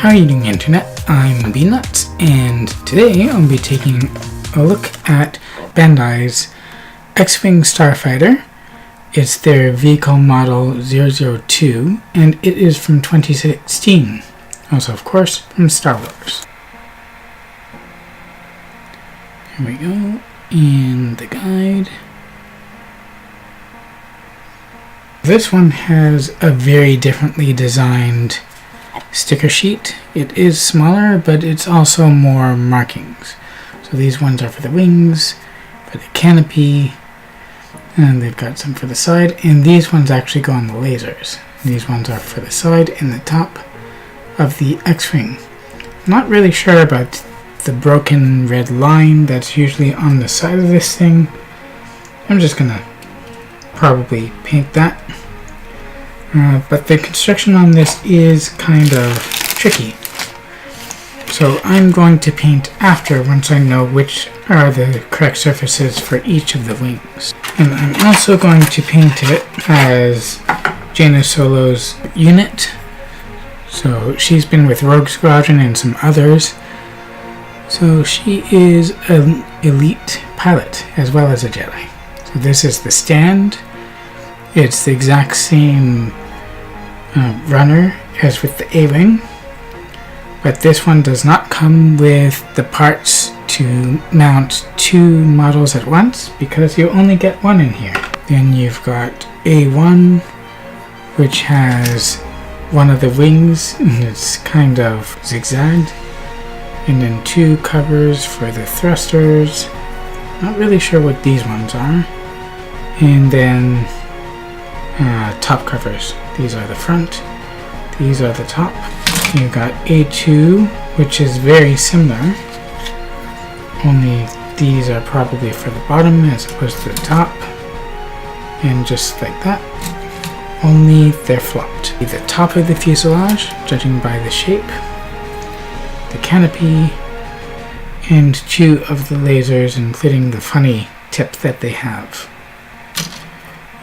How are you doing, Internet? I'm Beanuts, and today I'll be taking a look at Bandai's X-Wing Starfighter. It's their vehicle model 002, and it is from 2016. Also, of course, from Star Wars. Here we go, and the guide. This one has a very differently designed sticker sheet. It is smaller, but it's also more markings. So these ones are for the wings, for the canopy, and they've got some for the side, and these ones actually go on the lasers. These ones are for the side and the top of the X-Wing. I'm not really sure about the broken red line that's usually on the side of this thing. I'm just gonna probably paint that. But the construction on this is kind of tricky. So I'm going to paint after, once I know which are the correct surfaces for each of the wings. And I'm also going to paint it as Jaina Solo's unit. So she's been with Rogue Squadron and some others. So she is an elite pilot as well as a Jedi. So this is the stand. It's the exact same runner as with the A-Wing, but this one does not come with the parts to mount two models at once because you only get one in here. Then you've got A1, which has one of the wings and it's kind of zigzagged, and then two covers for the thrusters. Not really sure what these ones are. And then top covers. These are the front, these are the top. You've got A2, which is very similar, only these are probably for the bottom as opposed to the top, and just like that, only they're flopped. The top of the fuselage, judging by the shape, the canopy, and two of the lasers, including the funny tip that they have.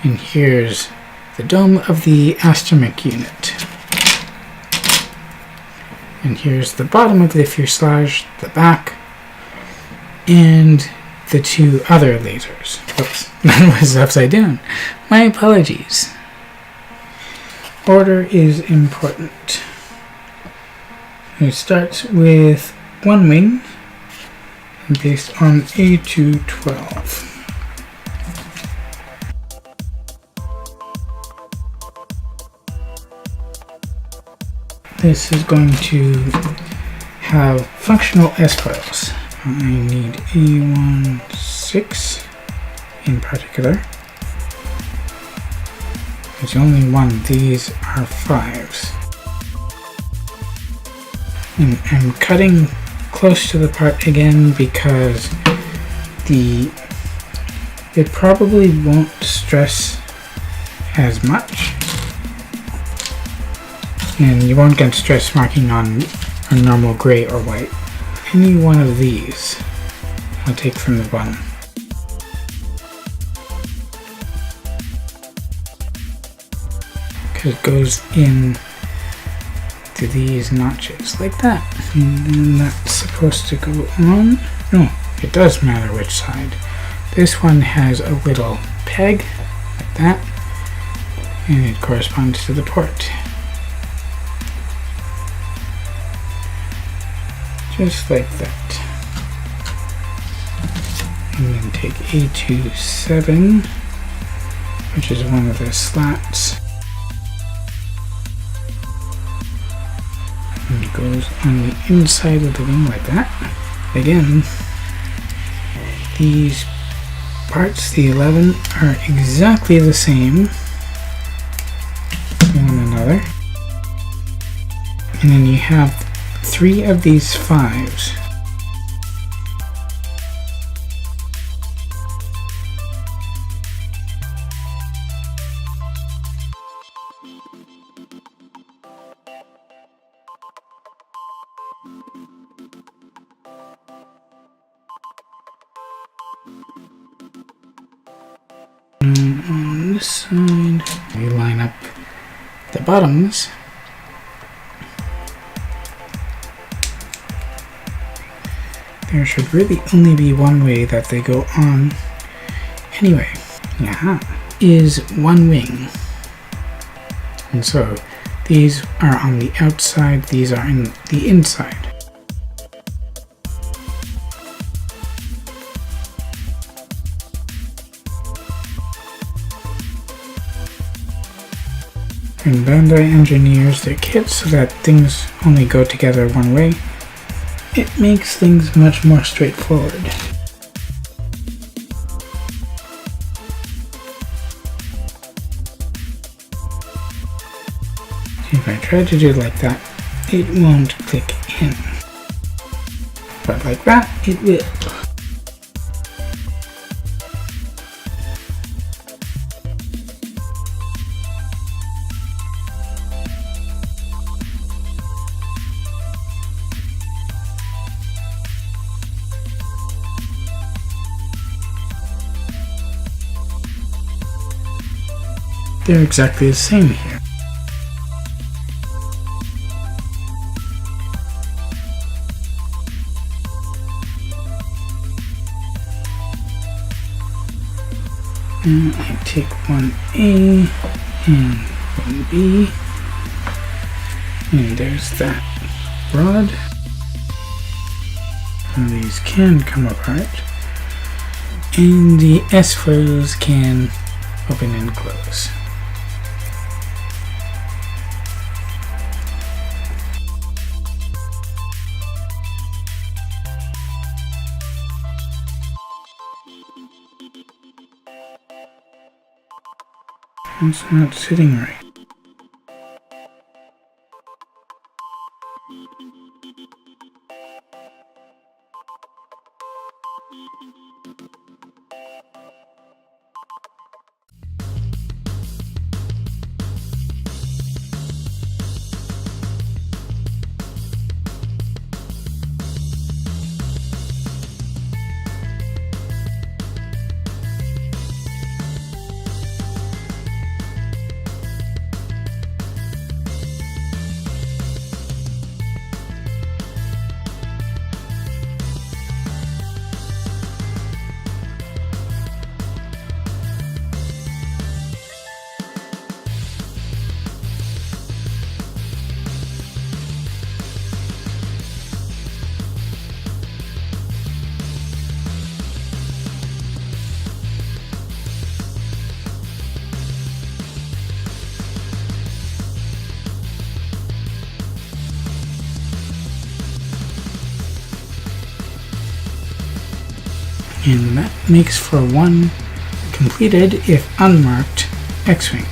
And here's the dome of the astromech unit. And here's the bottom of the fuselage, the back, and the two other lasers. Oops, that was upside down. My apologies. Order is important. It starts with one wing, based on A212. This is going to have functional S-foils. I need A16 in particular. There's only one. These are 5s. And I'm cutting close to the part again because it probably won't stress as much. And you won't get stress marking on a normal gray or white. Any one of these I'll take from the bottom. Because it goes in to these notches like that. And then that's supposed to go on. No, it does matter which side. This one has a little peg like that, and it corresponds to the port. Just like that. And then take A27, which is one of the slats. And it goes on the inside of the wing like that. Again, these parts, the 11, are exactly the same as one another. And then you have 3 of these 5s. And on this side, we line up the bottoms there should really only be one way that they go on. Anyway, is one wing. And so these are on the outside, these are in the inside. And Bandai engineers their kits so that things only go together one way. It makes things much more straightforward. If I try to do it like that, it won't click in. But like that, it will. They're exactly the same here. And I take one A and one B, and there's that rod. And these can come apart, and the S-flows can open and close. It's not sitting right. And that makes for one completed, if unmarked, X-Wing.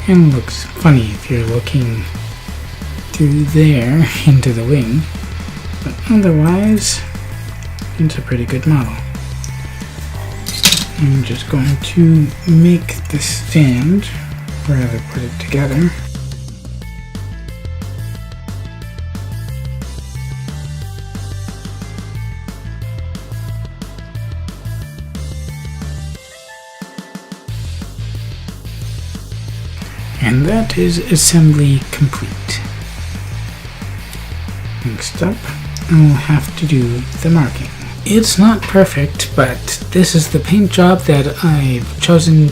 And looks funny if you're looking through there into the wing, but otherwise it's a pretty good model. I'm just going to make the stand, or rather put it together. And that is assembly complete. Next up, I'll have to do the marking. It's not perfect, but this is the paint job that I've chosen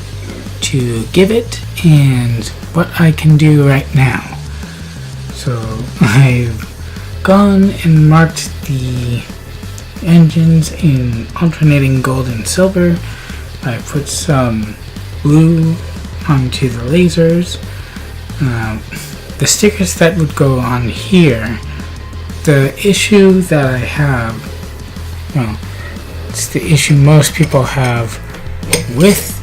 to give it and what I can do right now. So I've gone and marked the engines in alternating gold and silver. I put some blue onto the lasers. The stickers that would go on here, the issue that I have, well, it's the issue most people have with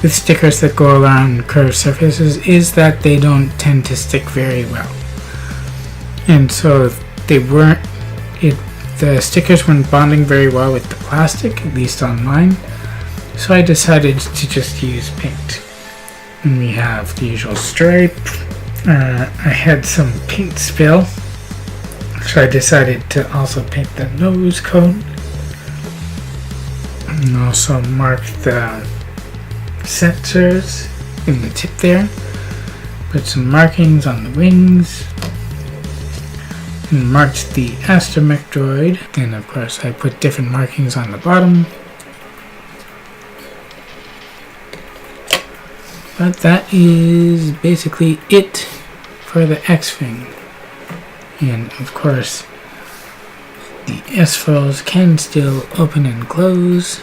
stickers that go around curved surfaces, is that they don't tend to stick very well. And so the stickers weren't bonding very well with the plastic, at least on mine. So I decided to just use paint. And we have the usual stripe. I had some paint spill, so I decided to also paint the nose cone. And also mark the sensors in the tip there. Put some markings on the wings. And marked the astromech droid. And of course I put different markings on the bottom. But that is basically it for the X-Wing. And of course the S-foils can still open and close.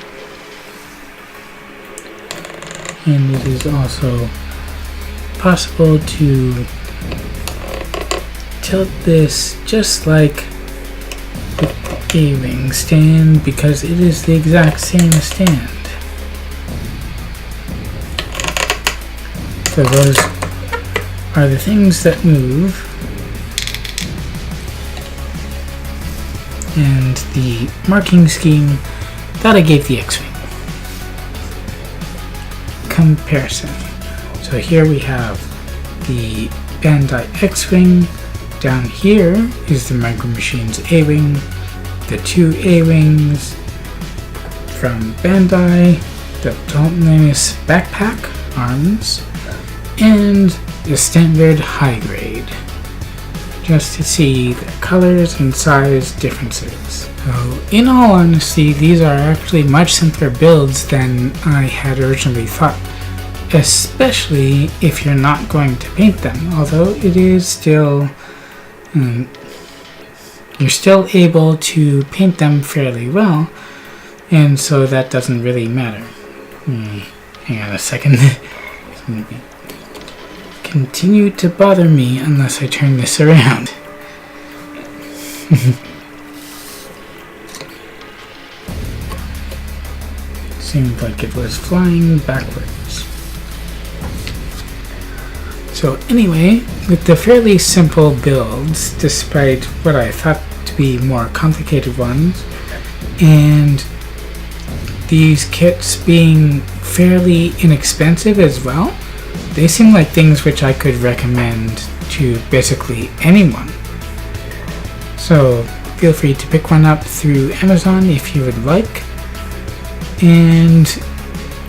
And it is also possible to tilt this just like the A-Wing stand, because it is the exact same stand. So those are the things that move. And the marking scheme that I gave the X-Wing. Comparison. So here we have the Bandai X-Wing. Down here is the Micro Machines A-Wing, the two A-Wings from Bandai, the autonomous backpack arms, and the standard high grade, just to see the colors and size differences. So in all honesty, these are actually much simpler builds than I had originally thought, especially if you're not going to paint them, although it is still you're still able to paint them fairly well, and so that doesn't really matter. Hang on a second. It's going to continue to bother me unless I turn this around. Seemed like it was flying backwards. So anyway, with the fairly simple builds, despite what I thought to be more complicated ones, and these kits being fairly inexpensive as well, they seem like things which I could recommend to basically anyone. So feel free to pick one up through Amazon if you would like, and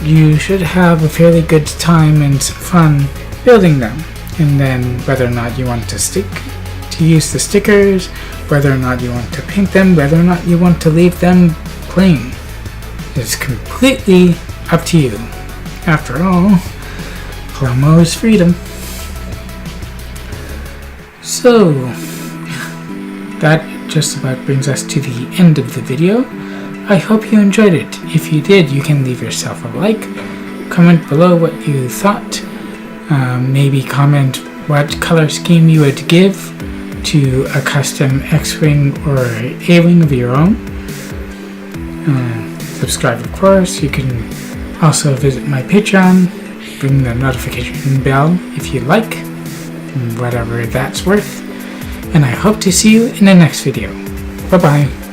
you should have a fairly good time and some fun building them. And then whether or not you want to use the stickers, whether or not you want to paint them, whether or not you want to leave them plain, is completely up to you. After all, promo is freedom. So that just about brings us to the end of the video. I hope you enjoyed it. If you did, you can leave yourself a like, comment below what you thought, maybe comment what color scheme you would give to a custom X-Wing or A-Wing of your own. Subscribe, of course. You can also visit my Patreon, ring the notification bell if you like, whatever that's worth. And I hope to see you in the next video. Bye bye.